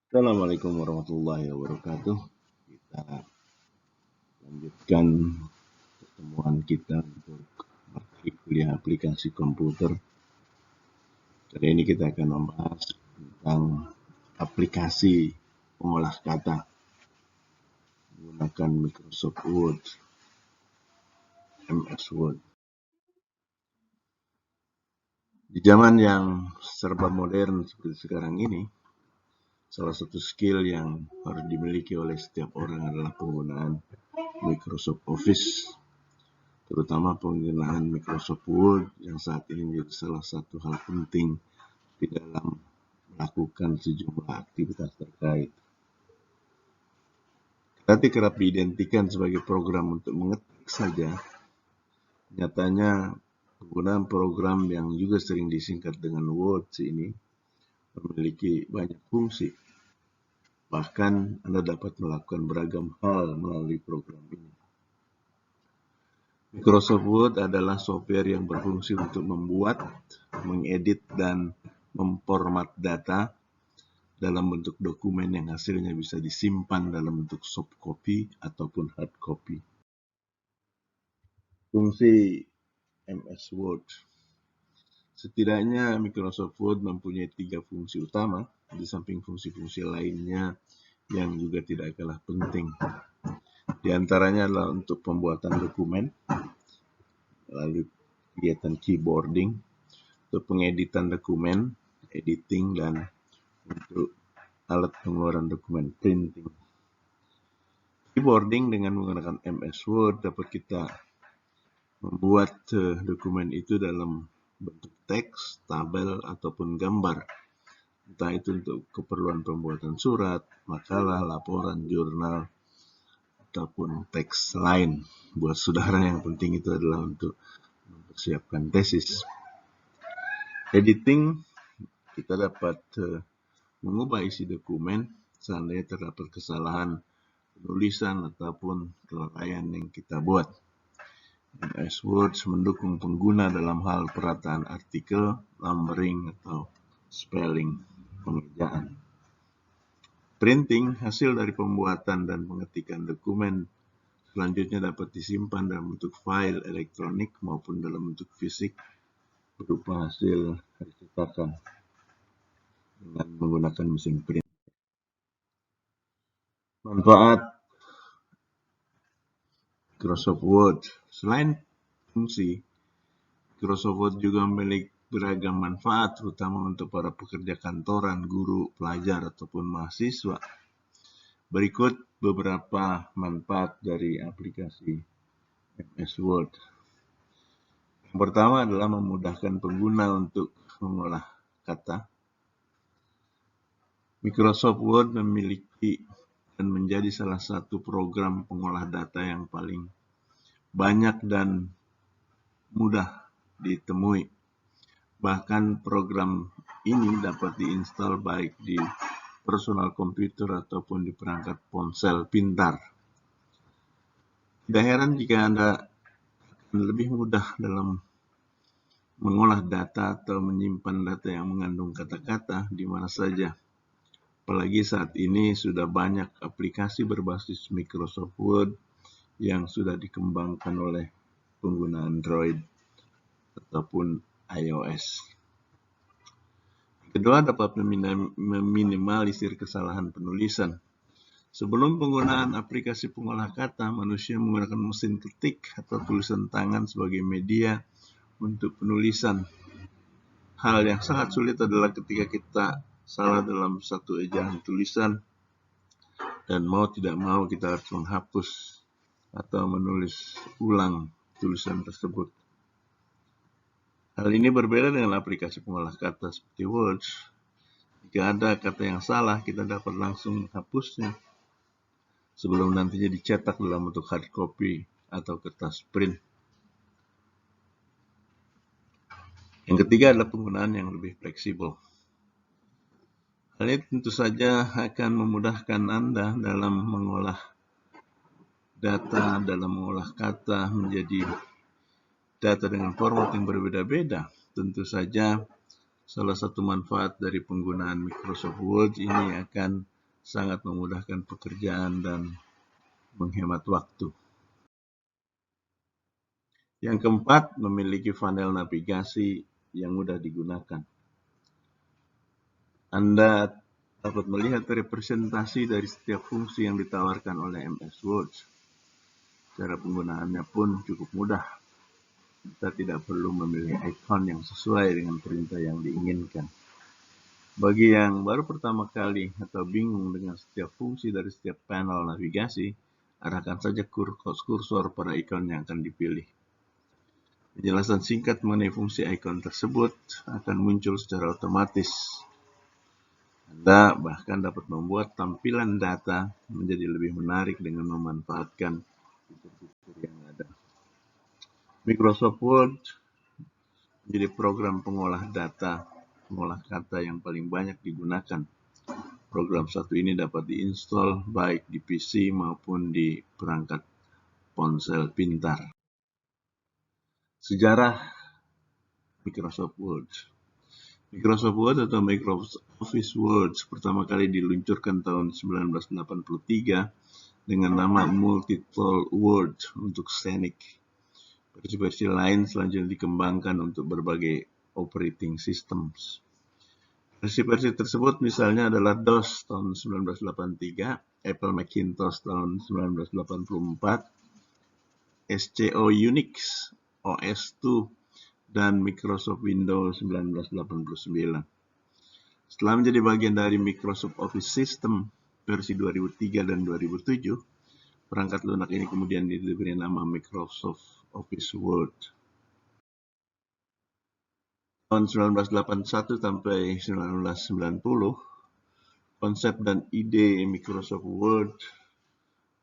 Assalamualaikum warahmatullahi wabarakatuh. Kita lanjutkan pertemuan kita untuk materi kuliah aplikasi komputer. Kali ini kita akan membahas tentang aplikasi pengolah kata menggunakan Microsoft Word, MS Word. Di zaman yang serba modern seperti sekarang ini, salah satu skill yang harus dimiliki oleh setiap orang adalah penggunaan Microsoft Office, terutama penggunaan Microsoft Word yang saat ini menjadi salah satu hal penting di dalam melakukan sejumlah aktivitas terkait. Tapi kerap diidentikan sebagai program untuk mengetik saja. Nyatanya penggunaan program yang juga sering disingkat dengan Word ini memiliki banyak fungsi. Bahkan Anda dapat melakukan beragam hal melalui program ini. Microsoft Word adalah software yang berfungsi untuk membuat, mengedit, dan memformat data dalam bentuk dokumen yang hasilnya bisa disimpan dalam bentuk soft copy ataupun hard copy. Fungsi MS Word. Setidaknya Microsoft Word mempunyai 3 fungsi utama, di samping fungsi-fungsi lainnya yang juga tidak kalah penting. Di antaranya adalah untuk pembuatan dokumen, lalu kegiatan keyboarding, untuk pengeditan dokumen, editing, dan untuk alat pengeluaran dokumen, printing. Keyboarding dengan menggunakan MS Word dapat kita membuat dokumen itu dalam bentuk teks, tabel, ataupun gambar. Entah itu untuk keperluan pembuatan surat, makalah, laporan, jurnal, ataupun teks lain. Buat saudara yang penting itu adalah untuk mempersiapkan tesis. Editing, kita dapat mengubah isi dokumen seandainya terdapat kesalahan penulisan ataupun kelalaian yang kita buat. MS Word mendukung pengguna dalam hal perataan artikel, numbering, atau spelling, pengejaan. Printing, hasil dari pembuatan dan pengetikan dokumen selanjutnya dapat disimpan dalam bentuk file elektronik maupun dalam bentuk fisik berupa hasil cetakan dengan menggunakan mesin print. Manfaat Microsoft Word. Selain fungsi, Microsoft Word juga memiliki beragam manfaat, terutama untuk para pekerja kantoran, guru, pelajar, ataupun mahasiswa. Berikut beberapa manfaat dari aplikasi MS Word. Yang pertama adalah memudahkan pengguna untuk mengolah kata. Microsoft Word memiliki dan menjadi salah satu program pengolah data yang paling banyak dan mudah ditemui. Bahkan program ini dapat diinstal baik di personal komputer ataupun di perangkat ponsel pintar. Tidak heran jika Anda akan lebih mudah dalam mengolah data atau menyimpan data yang mengandung kata-kata di mana saja. Apalagi saat ini sudah banyak aplikasi berbasis Microsoft Word yang sudah dikembangkan oleh pengguna Android ataupun iOS. Kedua, dapat meminimalisir kesalahan penulisan. Sebelum penggunaan aplikasi pengolah kata, manusia menggunakan mesin ketik atau tulisan tangan sebagai media untuk penulisan. Hal yang sangat sulit adalah ketika kita salah dalam satu ejaan tulisan dan mau tidak mau kita harus menghapus atau menulis ulang tulisan tersebut. Hal ini berbeda dengan aplikasi pengolah kata seperti Word. Jika ada kata yang salah, kita dapat langsung menghapusnya sebelum nantinya dicetak dalam bentuk hard copy atau kertas print. Yang ketiga adalah penggunaan yang lebih fleksibel. Hal ini tentu saja akan memudahkan Anda dalam mengolah data, dalam mengolah kata menjadi data dengan format yang berbeda-beda. Tentu saja salah satu manfaat dari penggunaan Microsoft Word ini akan sangat memudahkan pekerjaan dan menghemat waktu. Yang keempat, memiliki panel navigasi yang mudah digunakan. Anda dapat melihat representasi dari setiap fungsi yang ditawarkan oleh MS Word. Cara penggunaannya pun cukup mudah. Kita tidak perlu memilih icon yang sesuai dengan perintah yang diinginkan. Bagi yang baru pertama kali atau bingung dengan setiap fungsi dari setiap panel navigasi, arahkan saja kursor pada ikon yang akan dipilih. Penjelasan singkat mengenai fungsi ikon tersebut akan muncul secara otomatis. Anda bahkan dapat membuat tampilan data menjadi lebih menarik dengan memanfaatkan fitur-fitur yang ada. Microsoft Word menjadi program pengolah data, pengolah kata yang paling banyak digunakan. Program satu ini dapat diinstal baik di PC maupun di perangkat ponsel pintar. Sejarah Microsoft Word. Microsoft Word atau Microsoft Office Word pertama kali diluncurkan tahun 1983 dengan nama Multi-Tool Word untuk Scenic. Versi-versi lain selanjutnya dikembangkan untuk berbagai operating systems. Versi-versi tersebut misalnya adalah DOS tahun 1983, Apple Macintosh tahun 1984, SCO Unix, OS2, dan Microsoft Windows 1989. Setelah menjadi bagian dari Microsoft Office System versi 2003 dan 2007, perangkat lunak ini kemudian diberi nama Microsoft Office Word. Tahun 1981 sampai 1990, konsep dan ide Microsoft Word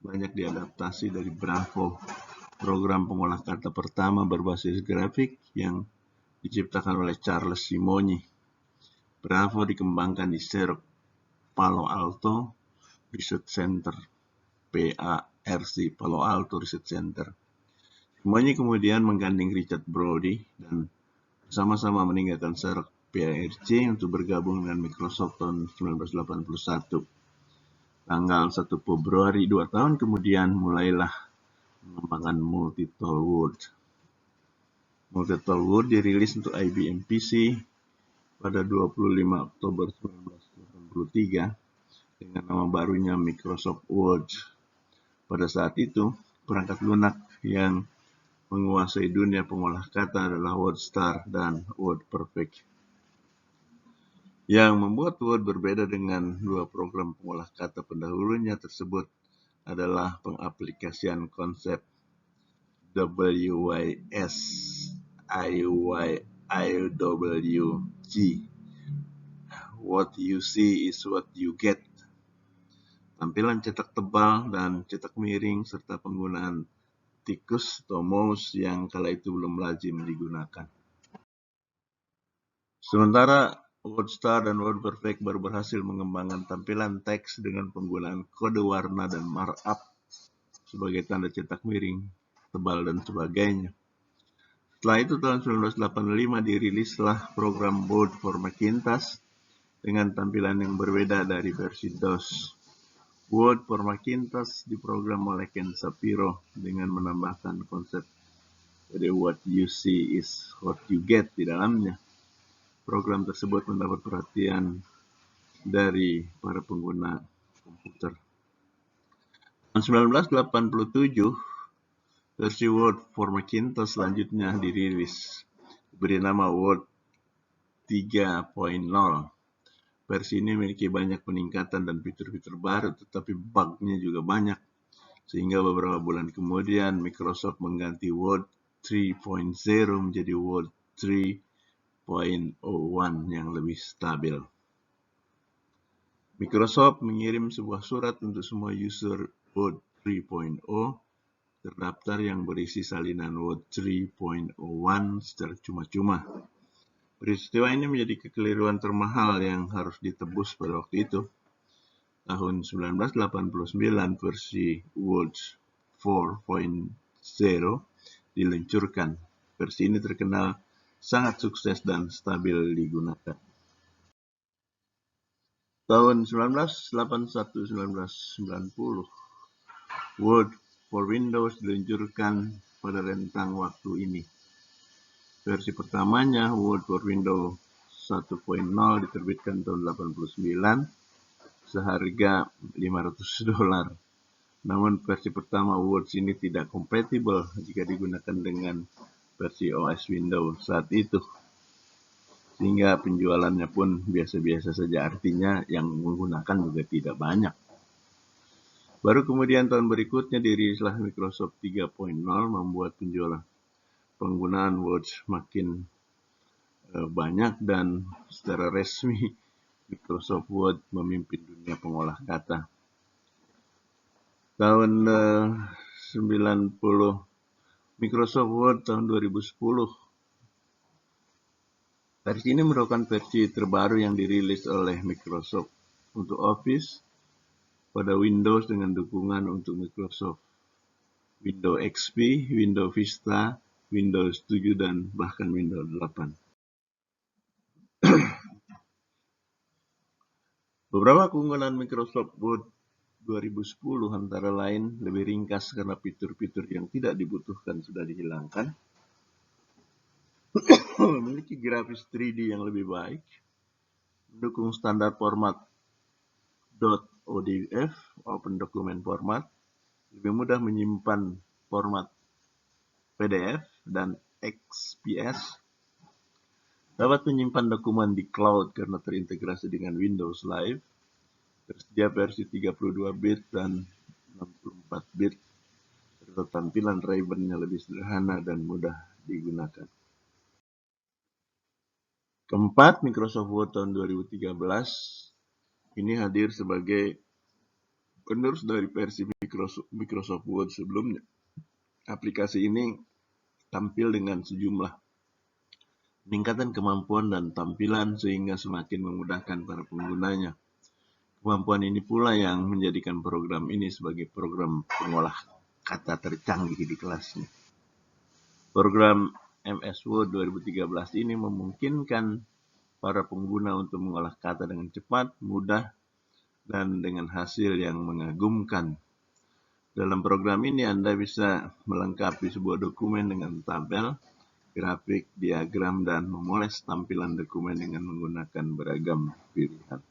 banyak diadaptasi dari Bravo, program pengolah kata pertama berbasis grafik yang diciptakan oleh Charles Simonyi. Bravo dikembangkan di Xerox Palo Alto Research Center, PARC, Palo Alto Research Center. Simonyi kemudian menggandeng Richard Brody dan bersama-sama meninggalkan Xerox PARC untuk bergabung dengan Microsoft tahun 1981. Tanggal 1 Februari 2 tahun kemudian mulailah mengembangkan Multi-Tool Word. Multi-Tool Word dirilis untuk IBM PC pada 25 Oktober 1983 dengan nama barunya Microsoft Word. Pada saat itu, perangkat lunak yang menguasai dunia pengolah kata adalah WordStar dan WordPerfect. Yang membuat Word berbeda dengan dua program pengolah kata pendahulunya tersebut adalah pengaplikasian konsep WYS IYIWG. What you see is what you get. Tampilan cetak tebal dan cetak miring serta penggunaan tikus atau mouse yang kala itu belum lazim digunakan. Sementara WordStar dan WordPerfect baru berhasil mengembangkan tampilan teks dengan penggunaan kode warna dan markup sebagai tanda cetak miring, tebal, dan sebagainya. Setelah itu tahun 1985 dirilislah program Word for Macintosh dengan tampilan yang berbeda dari versi DOS. Word for Macintosh diprogram oleh Ken Shapiro dengan menambahkan konsep dari what you see is what you get di dalamnya. Program tersebut mendapat perhatian dari para pengguna komputer. Tahun 1987, versi Word for Macintosh selanjutnya dirilis, diberi nama Word 3.0. Versi ini memiliki banyak peningkatan dan fitur-fitur baru, tetapi bug-nya juga banyak. Sehingga beberapa bulan kemudian Microsoft mengganti Word 3.0 menjadi Word 3.01 yang lebih stabil. Microsoft mengirim sebuah surat untuk semua user Word 3.0 terdaftar yang berisi salinan Word 3.01 secara cuma-cuma. Peristiwa ini menjadi kekeliruan termahal yang harus ditebus pada waktu itu. Tahun 1989 versi Word 4.0 diluncurkan. Versi ini terkenal sangat sukses dan stabil digunakan. Tahun 1981-1990, Word for Windows diluncurkan pada rentang waktu ini. Versi pertamanya, Word for Windows 1.0 diterbitkan tahun 89 seharga $500. Namun versi pertama Word ini tidak kompatibel jika digunakan dengan versi OS Windows saat itu, sehingga penjualannya pun biasa-biasa saja, artinya yang menggunakan juga tidak banyak. Baru kemudian tahun berikutnya dirilislah Microsoft 3.0 membuat penjualan penggunaan Word makin banyak dan secara resmi Microsoft Word memimpin dunia pengolah kata. Tahun 90, Microsoft Word tahun 2010. Versi ini merupakan versi terbaru yang dirilis oleh Microsoft untuk Office pada Windows dengan dukungan untuk Microsoft Windows XP, Windows Vista, Windows 7, dan bahkan Windows 8. Beberapa keunggulan Microsoft Word 2010 antara lain lebih ringkas karena fitur-fitur yang tidak dibutuhkan sudah dihilangkan, memiliki grafis 3D yang lebih baik, mendukung standar format .odf, Open Document Format, lebih mudah menyimpan format PDF dan XPS, dapat menyimpan dokumen di cloud karena terintegrasi dengan Windows Live, tersedia versi 32-bit dan 64-bit, serta tampilan ribbon-nya lebih sederhana dan mudah digunakan. Keempat, Microsoft Word tahun 2013 ini hadir sebagai penerus dari versi Microsoft Word sebelumnya. Aplikasi ini tampil dengan sejumlah peningkatan kemampuan dan tampilan sehingga semakin memudahkan para penggunanya. Kemampuan ini pula yang menjadikan program ini sebagai program pengolah kata tercanggih di kelasnya. Program MS Word 2013 ini memungkinkan para pengguna untuk mengolah kata dengan cepat, mudah, dan dengan hasil yang mengagumkan. Dalam program ini Anda bisa melengkapi sebuah dokumen dengan tabel, grafik, diagram, dan memoles tampilan dokumen dengan menggunakan beragam pilihan.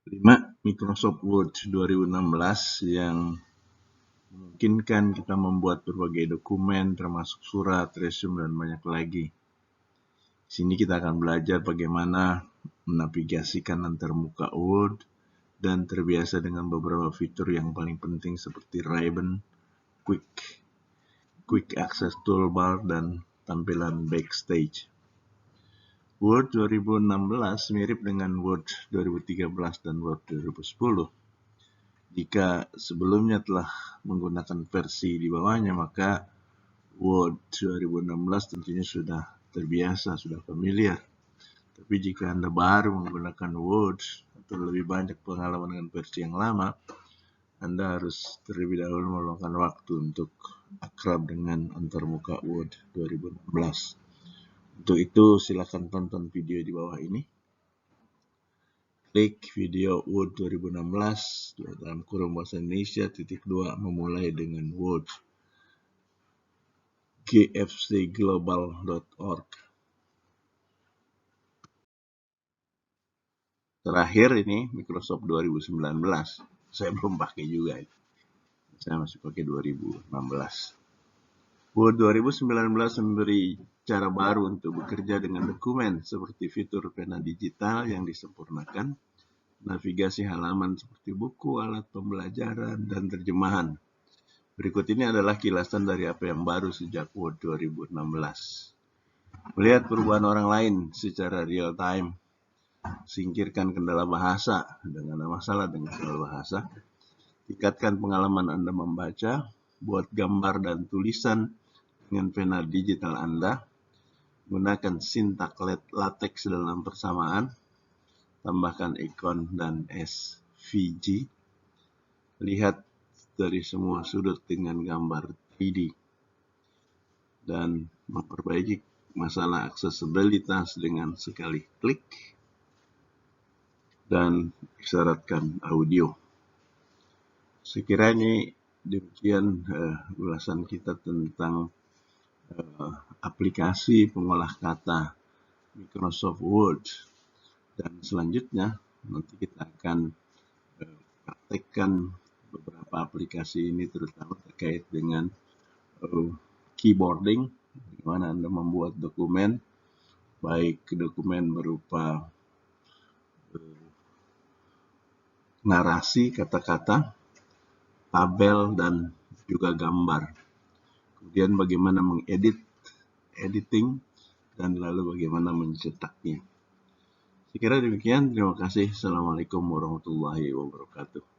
5. Microsoft Word 2016 yang memungkinkan kita membuat berbagai dokumen termasuk surat, resume, dan banyak lagi. Di sini kita akan belajar bagaimana menavigasikan antarmuka Word dan terbiasa dengan beberapa fitur yang paling penting seperti ribbon, quick access toolbar, dan tampilan backstage. Word 2016 mirip dengan Word 2013 dan Word 2010. Jika sebelumnya telah menggunakan versi di bawahnya, maka Word 2016 tentunya sudah terbiasa, sudah familiar. Tapi jika Anda baru menggunakan Word atau lebih banyak pengalaman dengan versi yang lama, Anda harus terlebih dahulu meluangkan waktu untuk akrab dengan antarmuka Word 2016. Untuk itu, silakan tonton video di bawah ini. Klik video Word 2016 dalam kurung bahasa Indonesia _2 memulai dengan Word. gfcglobal.org. Terakhir ini Microsoft 2019. Saya belum pakai juga. Saya masih pakai 2016. Word 2019 memberi cara baru untuk bekerja dengan dokumen seperti fitur pena digital yang disempurnakan, navigasi halaman seperti buku, alat pembelajaran, dan terjemahan. Berikut ini adalah kilasan dari apa yang baru sejak Word 2016. Melihat perubahan orang lain secara real time, singkirkan kendala bahasa dengan masalah dengan kendala bahasa, tingkatkan pengalaman Anda membaca, buat gambar dan tulisan dengan pena digital Anda, gunakan sintak latex dalam persamaan, tambahkan ikon dan SVG, lihat dari semua sudut dengan gambar 3D, dan memperbaiki masalah aksesibilitas dengan sekali klik. dan isyaratkan audio. Saya kira ini demikian ulasan kita tentang aplikasi pengolah kata Microsoft Word, dan selanjutnya nanti kita akan praktekkan beberapa aplikasi ini, terutama terkait dengan keyboarding, di mana Anda membuat dokumen, baik dokumen berupa narasi, kata-kata, tabel, dan juga gambar. Kemudian bagaimana editing, dan lalu bagaimana mencetaknya. Saya kira demikian. Terima kasih. Assalamualaikum warahmatullahi wabarakatuh.